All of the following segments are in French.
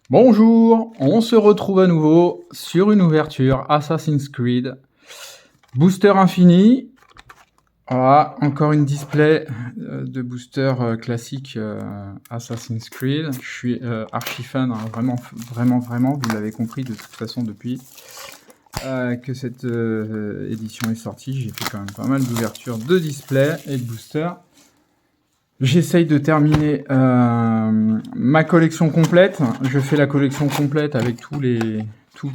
Bonjour, on se retrouve à nouveau sur une ouverture Assassin's Creed. Booster infini. Voilà, encore une display de booster classique Assassin's Creed. Je suis archi fan, hein, vraiment, vous l'avez compris de toute façon depuis que cette édition est sortie. J'ai fait quand même pas mal d'ouvertures de display et de booster. J'essaye de terminer ma collection complète. Je fais la collection complète avec tous les tous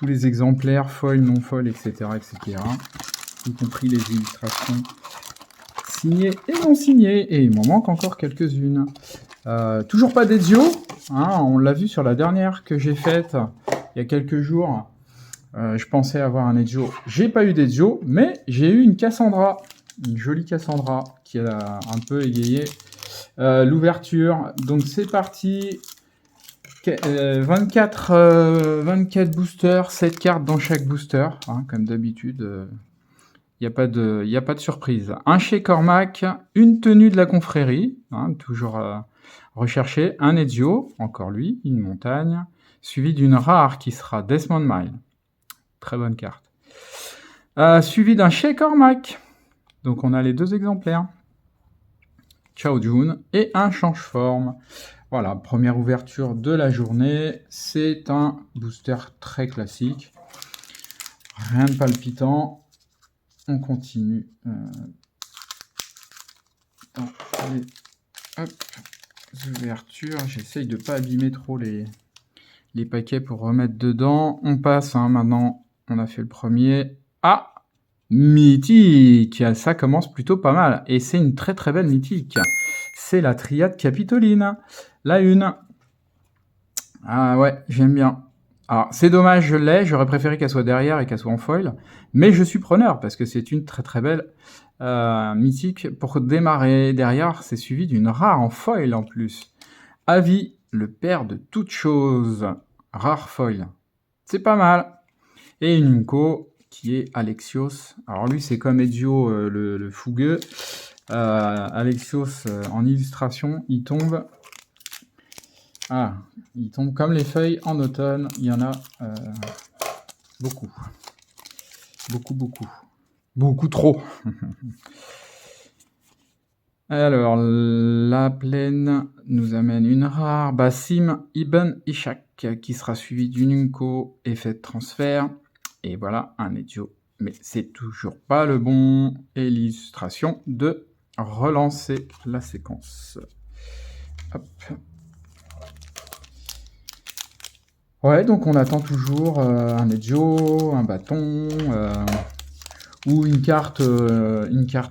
les exemplaires, foil, non foil, etc., y compris les illustrations signées et non signées. Et il m'en manque encore quelques-unes. Toujours pas d'Ezio, hein, on l'a vu sur la dernière que j'ai faite il y a quelques jours. Je pensais avoir un Ezio, j'ai pas eu d'Ezio, mais j'ai eu une Cassandra. Une jolie Cassandra qui a un peu égayé l'ouverture. Donc c'est parti. 24 boosters, 7 cartes dans chaque booster. Hein, comme d'habitude, il n'y a pas de surprise. Un chez Cormac, une tenue de la confrérie, hein, toujours recherché. Un Ezio, encore lui, une montagne. Suivi d'une rare qui sera Desmond Mile. Très bonne carte. Suivi d'un chez Cormac. Donc on a les deux exemplaires. Ciao June et un change-forme. Voilà, première ouverture de la journée. C'est un booster très classique. Rien de palpitant. On continue dans les ouvertures. J'essaye de ne pas abîmer trop les paquets pour remettre dedans. On passe, hein, maintenant, on a fait le premier. Ah, mythique, ça commence plutôt pas mal. Et c'est une très très belle mythique. C'est la triade capitoline. La une. Ah ouais, j'aime bien. Alors, c'est dommage, je l'ai. J'aurais préféré qu'elle soit derrière et qu'elle soit en foil. Mais je suis preneur parce que c'est une très très belle mythique. Pour démarrer derrière, c'est suivi d'une rare en foil en plus. Avi, le père de toutes choses. Rare foil. C'est pas mal. Et une Unco qui est Alexios. Alors lui, c'est comme Ezio le fougueux. Alexios en illustration, il tombe. Ah, il tombe comme les feuilles en automne. Il y en a beaucoup. Beaucoup trop. Alors, la plaine nous amène une rare. Basim Ibn Ishak qui sera suivi d'une Unco, effet de transfert. Et voilà, un Ezio. Mais c'est toujours pas le bon. Et l'illustration de relancer la séquence. Hop. Ouais, donc on attend toujours un Ezio, un bâton, ou une carte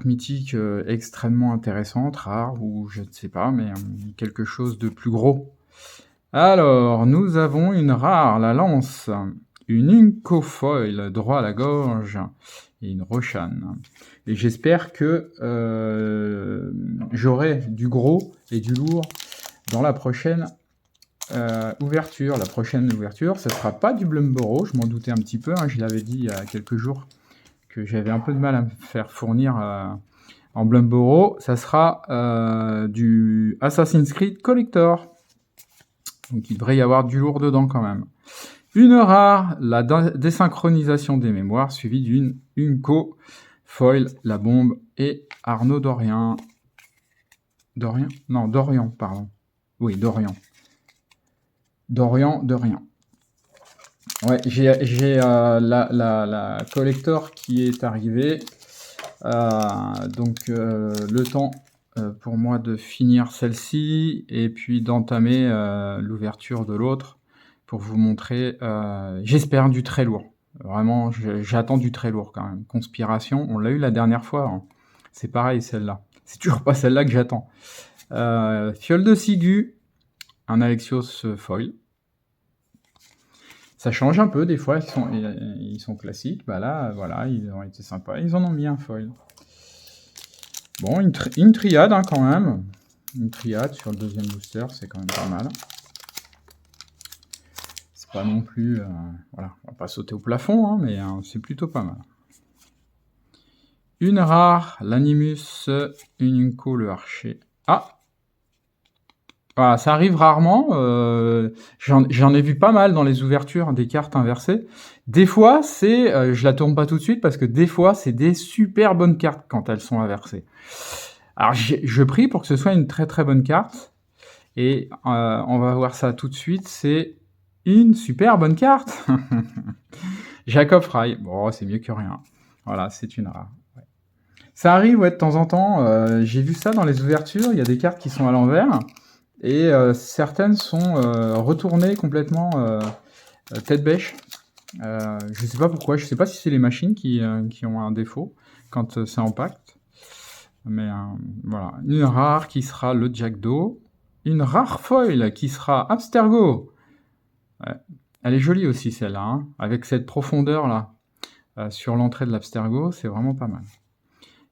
mythique extrêmement intéressante, rare, ou je ne sais pas, mais quelque chose de plus gros. Alors, nous avons une rare, la lance, une Uncofoil droit à la gorge, et une Roshan. Et j'espère que j'aurai du gros et du lourd dans la prochaine ouverture. La prochaine ouverture, ce ne sera pas du Blumborough, je m'en doutais un petit peu, hein, je l'avais dit il y a quelques jours que j'avais un peu de mal à me faire fournir en Blumborough. Ça sera du Assassin's Creed Collector. Donc il devrait y avoir du lourd dedans quand même. Une rare, la désynchronisation des mémoires, suivie d'une Unco, Foil, la bombe et Arnaud Dorian. Dorian, pardon. Oui, Dorian. Dorian de rien. Ouais, j'ai la collector qui est arrivée. Donc le temps pour moi de finir celle-ci et puis d'entamer l'ouverture de l'autre pour vous montrer, j'espère, du très lourd. Vraiment, j'attends du très lourd quand même. Conspiration, on l'a eu la dernière fois. Hein. C'est pareil celle-là. C'est toujours pas celle-là que j'attends. Fiole de Sigu, un Alexios foil. Ça change un peu, des fois, ils sont classiques. Bah là, voilà, ils ont été sympas. Ils en ont mis un foil. Bon, une triade hein, quand même. Une triade sur le deuxième booster, c'est quand même pas mal. C'est pas non plus... voilà, on va pas sauter au plafond, hein, mais c'est plutôt pas mal. Une rare, l'Animus, une Unco, le archer. Ah, Voilà, ça arrive rarement. J'en ai vu pas mal dans les ouvertures des cartes inversées. Des fois, je la tourne pas tout de suite parce que des fois, c'est des super bonnes cartes quand elles sont inversées. Alors, je prie pour que ce soit une très très bonne carte. Et on va voir ça tout de suite. C'est une super bonne carte. Jacob Fry. Bon, c'est mieux que rien. Voilà, c'est une rare. Ouais. Ça arrive, ouais, de temps en temps. J'ai vu ça dans les ouvertures. Il y a des cartes qui sont à l'envers. Et certaines sont retournées complètement tête bêche. Je ne sais pas pourquoi. Je ne sais pas si c'est les machines qui ont un défaut quand c'est en pacte. Mais voilà. Une rare qui sera le Jack d'eau. Une rare foil qui sera Abstergo. Ouais. Elle est jolie aussi celle-là, hein, avec cette profondeur-là sur l'entrée de l'Abstergo. C'est vraiment pas mal.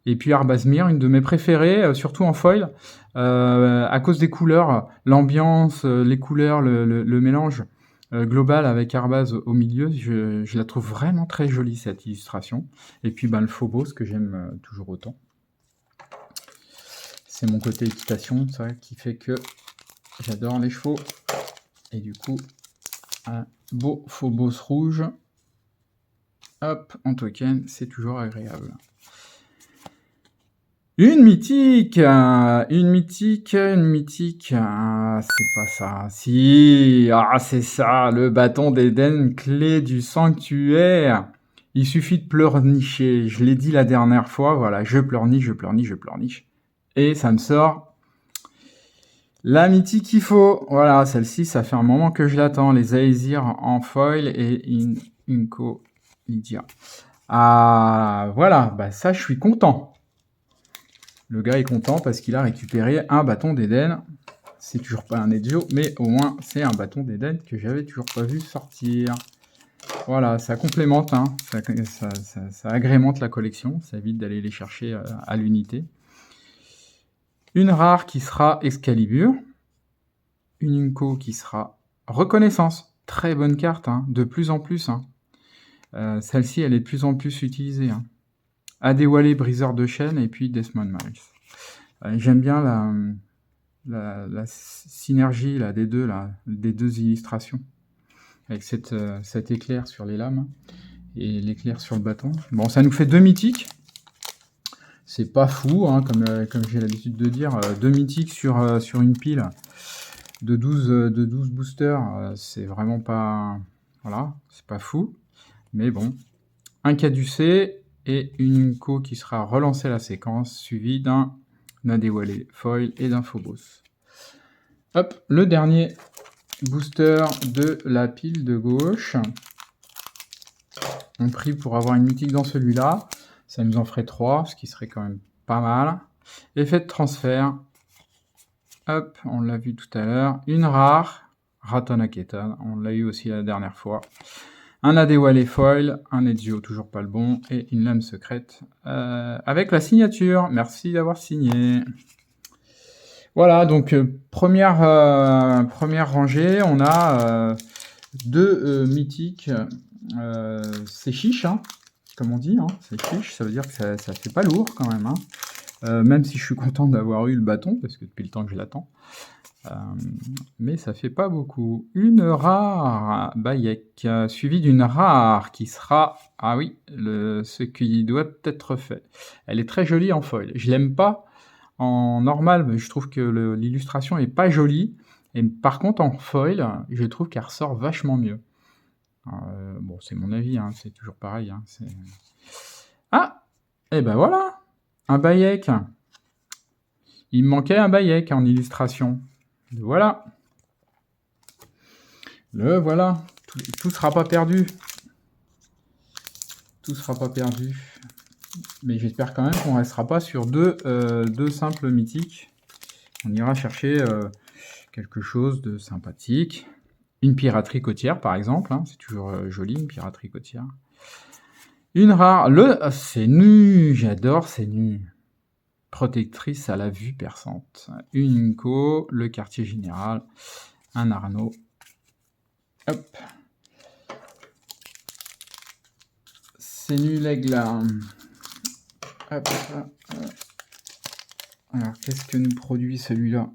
Et puis Arbazmir, une de mes préférées, surtout en foil, à cause des couleurs, l'ambiance, les couleurs, le mélange global avec Arbaz au milieu, je la trouve vraiment très jolie cette illustration. Et puis le Phobos que j'aime toujours autant. C'est mon côté équitation, ça, qui fait que j'adore les chevaux. Et du coup, un beau Phobos rouge, hop, en token, c'est toujours agréable. Une mythique, c'est pas ça. Si, c'est ça, le bâton d'Éden, clé du sanctuaire. Il suffit de pleurnicher. Je l'ai dit la dernière fois, voilà, je pleurniche. Et ça me sort la mythique qu'il faut. Voilà, celle-ci, ça fait un moment que je l'attends. Les Aesir en foil et Inco Lydia. Ah, voilà, ça, je suis content. Le gars est content parce qu'il a récupéré un bâton d'Éden. C'est toujours pas un Ezio, mais au moins c'est un bâton d'Éden que j'avais toujours pas vu sortir. Voilà, ça complémente, hein, ça agrémente la collection, ça évite d'aller les chercher à l'unité. Une rare qui sera Excalibur. Une Inco qui sera Reconnaissance. Très bonne carte, hein, de plus en plus. Hein. Celle-ci, elle est de plus en plus utilisée. Hein. Adewale, briseur de chaîne, et puis Desmond Miles. J'aime bien la synergie là, des deux illustrations, avec cet éclair sur les lames et l'éclair sur le bâton. Bon, ça nous fait 2 mythiques. C'est pas fou, hein, comme j'ai l'habitude de dire. 2 mythiques sur une pile de 12 boosters, c'est vraiment pas... Voilà, c'est pas fou. Mais bon, un caducé et une Inco qui sera relancée la séquence, suivi d'un Adewale foil et d'un Phobos. Hop, le dernier booster de la pile de gauche. On prie pour avoir une mythique dans celui-là. Ça nous en ferait 3, ce qui serait quand même pas mal. Effet de transfert. Hop, on l'a vu tout à l'heure. Une rare, Ratanaketan. On l'a eu aussi la dernière fois. Un Adewale foil, un Ezio, toujours pas le bon, et une lame secrète avec la signature. Merci d'avoir signé. Voilà, donc première rangée, on a 2 mythiques. C'est chiche, hein, comme on dit, hein, c'est chiche, ça veut dire que ça fait pas lourd quand même. Hein. Même si je suis content d'avoir eu le bâton, parce que depuis le temps que je l'attends. Mais ça fait pas beaucoup. Une rare Bayek, suivie d'une rare qui sera... Ah oui, ce qui doit être fait. Elle est très jolie en foil. Je l'aime pas en normal, mais je trouve que l'illustration est pas jolie. Et par contre, en foil, je trouve qu'elle ressort vachement mieux. Bon, c'est mon avis, hein, c'est toujours pareil. Hein, ah, et ben voilà, un Bayek. Il me manquait un Bayek en illustration. Voilà. Le voilà. Tout sera pas perdu. Tout sera pas perdu. Mais j'espère quand même qu'on restera pas sur deux simples mythiques. On ira chercher quelque chose de sympathique. Une piraterie côtière, par exemple. Hein, c'est toujours joli, une piraterie côtière. Une rare. C'est nu. J'adore, c'est nu. Protectrice à la vue perçante. Une Inco, le quartier général. Un Arnaud. Hop. C'est nul aigle. Hop, hop. Alors, qu'est-ce que nous produit celui-là?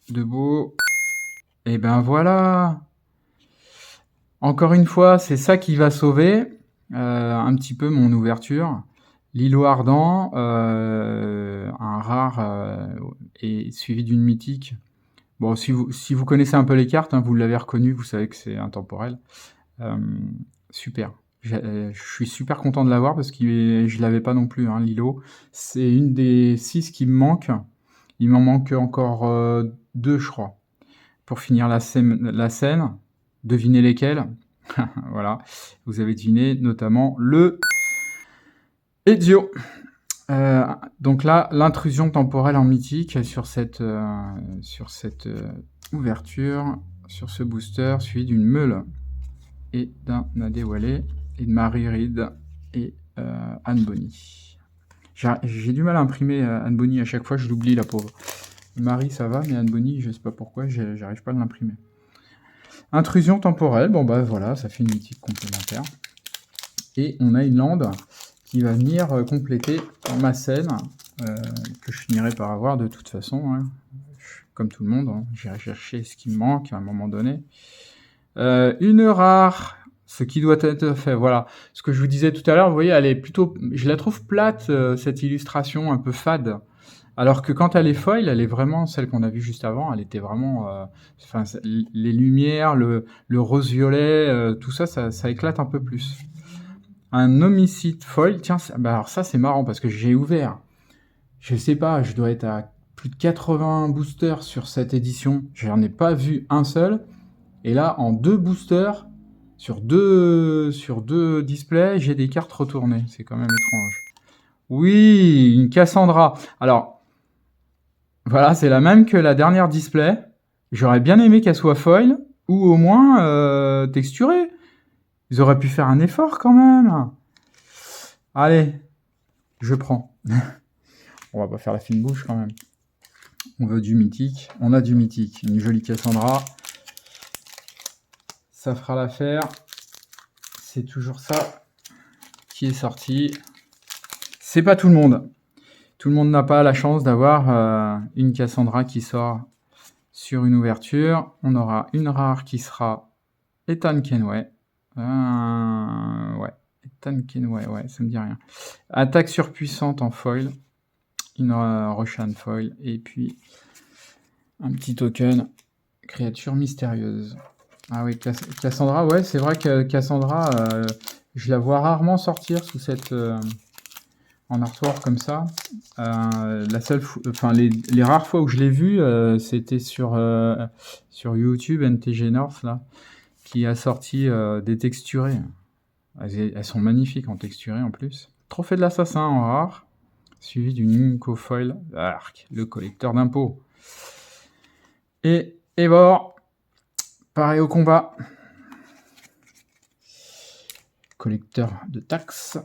de beau. Et ben voilà. Encore une fois, c'est ça qui va sauver un petit peu mon ouverture. L'îlot ardent, un rare et suivi d'une mythique. Bon, si vous connaissez un peu les cartes, hein, vous l'avez reconnu, vous savez que c'est intemporel. Super. Je suis super content de l'avoir parce que je l'avais pas non plus, hein, l'îlot. C'est une des 6 qui me manque. Il m'en manque encore 2, je crois, pour finir la scène. Devinez lesquels. Voilà, vous avez deviné notamment le Ezio. Donc là, l'intrusion temporelle en mythique sur cette ouverture, sur ce booster, suivi d'une meule et d'un Adewale et de Marie Reed et Anne Bonny. J'ai du mal à imprimer Anne Bonny à chaque fois, je l'oublie la pauvre. Marie ça va, mais Anne Bonny, je sais pas pourquoi, j'arrive pas à l'imprimer. Intrusion temporelle, bon bah voilà, ça fait une mythique complémentaire. Et on a une lande qui va venir compléter ma scène, que je finirai par avoir de toute façon, hein. Comme tout le monde, hein. J'irai chercher ce qui me manque à un moment donné. Une rare, ce qui doit être fait, voilà. Ce que je vous disais tout à l'heure, vous voyez, elle est plutôt, je la trouve plate, cette illustration un peu fade. Alors que quand elle est foil, elle est vraiment celle qu'on a vue juste avant, elle était vraiment, enfin, les lumières, le rose-violet, tout ça, ça éclate un peu plus. Un homicide foil, tiens, bah alors ça c'est marrant parce que j'ai ouvert, je sais pas, je dois être à plus de 80 boosters sur cette édition, j'en ai pas vu un seul, et là en 2 boosters, sur deux displays, j'ai des cartes retournées, c'est quand même étrange. Oui, une Cassandra. Alors, voilà, c'est la même que la dernière display, j'aurais bien aimé qu'elle soit foil, ou au moins texturée. Ils auraient pu faire un effort quand même. Allez, je prends. On va pas faire la fine bouche quand même. On veut du mythique. On a du mythique. Une jolie Cassandra. Ça fera l'affaire. C'est toujours ça qui est sorti. C'est pas tout le monde. Tout le monde n'a pas la chance d'avoir une Cassandra qui sort sur une ouverture. On aura une rare qui sera Ethan Kenway. Ouais. Ethan Kenway, ouais, ça me dit rien. Attaque surpuissante en foil. Une Roshan foil. Et puis un petit token. Créature mystérieuse. Ah oui, Cassandra, ouais, c'est vrai que Cassandra, je la vois rarement sortir sous cette... en artwork comme ça. La seule enfin, les rares fois où je l'ai vue, c'était sur YouTube, NTG North, là, qui a sorti des texturés. Elles sont magnifiques en texturé en plus. Trophée de l'assassin en rare, suivi d'une Inco Foil Arc, le collecteur d'impôts. Et Evor, pareil au combat. Collecteur de taxes.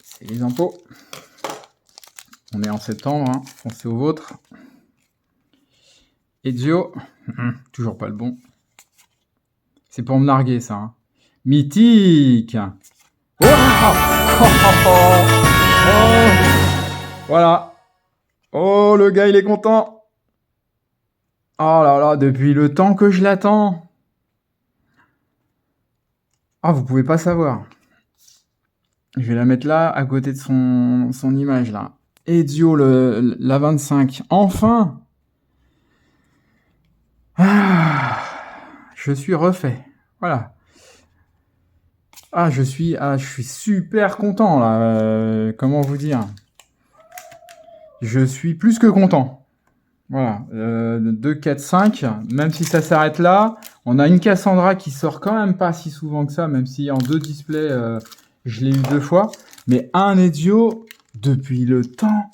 C'est les impôts. On est en septembre, hein. Foncez au vôtre. Ezio, toujours pas le bon. C'est pour me narguer, ça. Hein. Mythique. Oh, voilà. Oh, le gars, il est content. Oh là là, depuis le temps que je l'attends. Ah, vous pouvez pas savoir. Je vais la mettre là, à côté de son image, là. Ezio, la 25. Enfin. Ah, je suis refait. Voilà. Je suis super content, là. Comment vous dire? Je suis plus que content. Voilà. 2, 4, 5. Même si ça s'arrête là, on a une Cassandra qui sort quand même pas si souvent que ça, même si en 2 displays, je l'ai eu 2 fois. Mais un Ezio, depuis le temps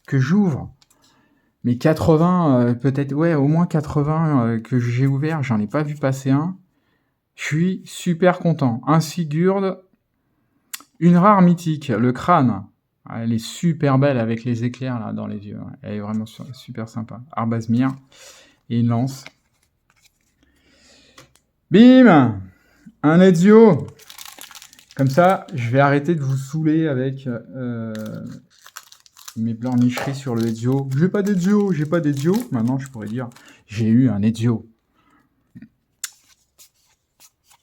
que j'ouvre. Mais 80, peut-être, ouais, au moins 80 que j'ai ouvert, j'en ai pas vu passer un. Je suis super content. Un Sigurd, une rare mythique, le crâne. Elle est super belle avec les éclairs là dans les yeux. Elle est vraiment super sympa. Arbazmir et une lance. Bim, un Ezio. Comme ça, je vais arrêter de vous saouler avec mes pleurnicheries sur le Ezio. J'ai pas d'Ezio, j'ai pas d'Ezio. Maintenant, je pourrais dire, j'ai eu un Ezio.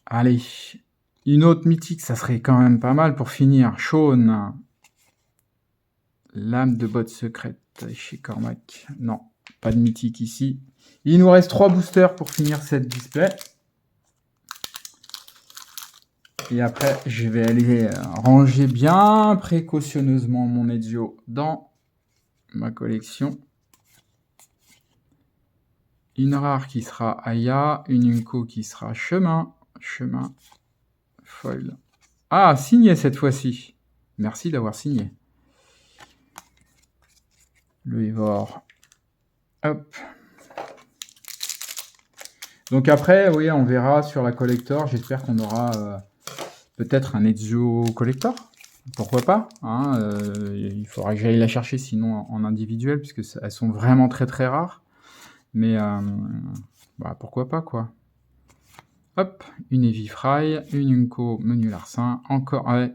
Allez, une autre mythique, ça serait quand même pas mal pour finir. Shaun, l'âme de botte secrète chez Cormac. Non, pas de mythique ici. Il nous reste 3 boosters pour finir cette display. Et après, je vais aller ranger bien précautionneusement mon Ezio dans ma collection. Une rare qui sera Aya, une Unco qui sera Chemin, foil. Ah, signé cette fois-ci. Merci d'avoir signé. Le Evor. Hop. Donc après, oui, on verra sur la collector. J'espère qu'on aura peut-être un Ezio collector. Pourquoi pas, hein, il faudra que j'aille la chercher sinon en individuel, puisque elles sont vraiment très très rares. Mais bah, pourquoi pas, quoi. Hop, une Heavy Fry, une Unco Menu Larcin, encore... Ouais.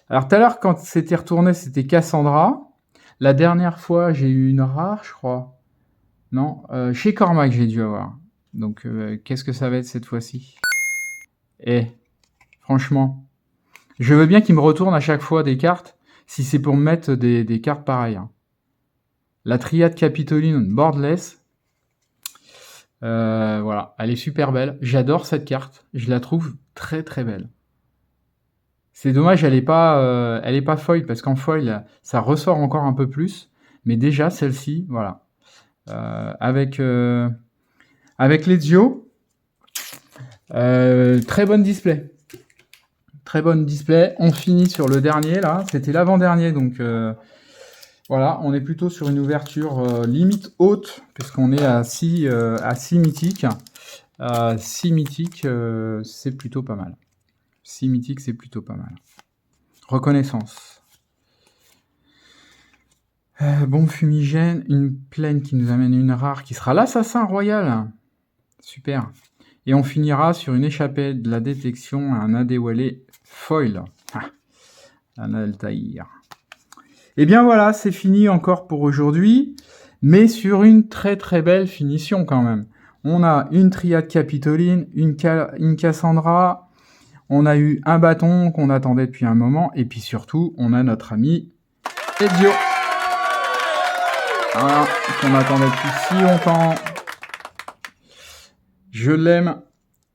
Alors tout à l'heure, quand c'était retourné, c'était Cassandra. La dernière fois, j'ai eu une rare, je crois. Non, chez Cormac, j'ai dû avoir. Donc, qu'est-ce que ça va être cette fois-ci? Franchement, je veux bien qu'il me retourne à chaque fois des cartes, si c'est pour me mettre des cartes pareilles. Hein. La triade Capitoline Boardless, voilà, elle est super belle. J'adore cette carte, je la trouve très très belle. C'est dommage, elle est pas foil, parce qu'en foil, ça ressort encore un peu plus. Mais déjà, celle-ci, voilà. Avec l'Ezio, très bonne display. Très bonne display. On finit sur le dernier, là. C'était l'avant-dernier, donc voilà. On est plutôt sur une ouverture limite haute, puisqu'on est à 6 mythiques. 6 mythiques, c'est plutôt pas mal. 6 mythiques, c'est plutôt pas mal. Reconnaissance. Bon fumigène, une plaine qui nous amène une rare qui sera l'assassin royal. Super. Et on finira sur une échappée de la détection, un Adewale foil. Un Altaïr. Et bien voilà, c'est fini encore pour aujourd'hui, mais sur une très très belle finition quand même. On a une triade Capitoline, une Cassandra, on a eu un bâton qu'on attendait depuis un moment, et puis surtout, on a notre ami Ezio. Voilà, qu'on attendait depuis si longtemps. Je l'aime.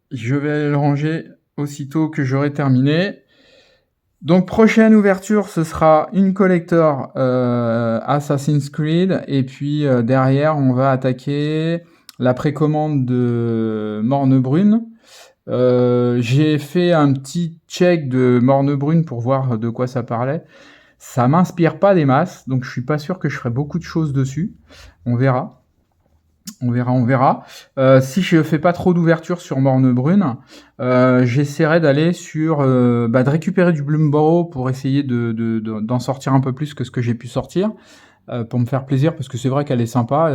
Je vais aller le ranger aussitôt que j'aurai terminé. Donc, prochaine ouverture, ce sera une collector Assassin's Creed. Et puis, derrière, on va attaquer la précommande de Morne-Brune. J'ai fait un petit check de Morne-Brune pour voir de quoi ça parlait. Ça m'inspire pas des masses, donc je suis pas sûr que je ferai beaucoup de choses dessus. On verra. On verra. Si je fais pas trop d'ouverture sur Morne-Brune, j'essaierai d'aller sur... de récupérer du Bloomborough pour essayer d'en sortir un peu plus que ce que j'ai pu sortir, pour me faire plaisir, parce que c'est vrai qu'elle est sympa,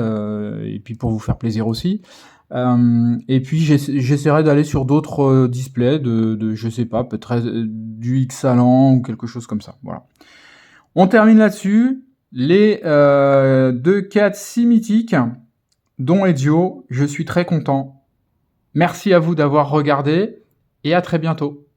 et puis pour vous faire plaisir aussi. Et puis j'essaierai d'aller sur d'autres displays, je sais pas, peut-être du Xalan ou quelque chose comme ça. Voilà. On termine là-dessus. Les 2, 4, 6 mythiques, dont Ezio, je suis très content. Merci à vous d'avoir regardé et à très bientôt.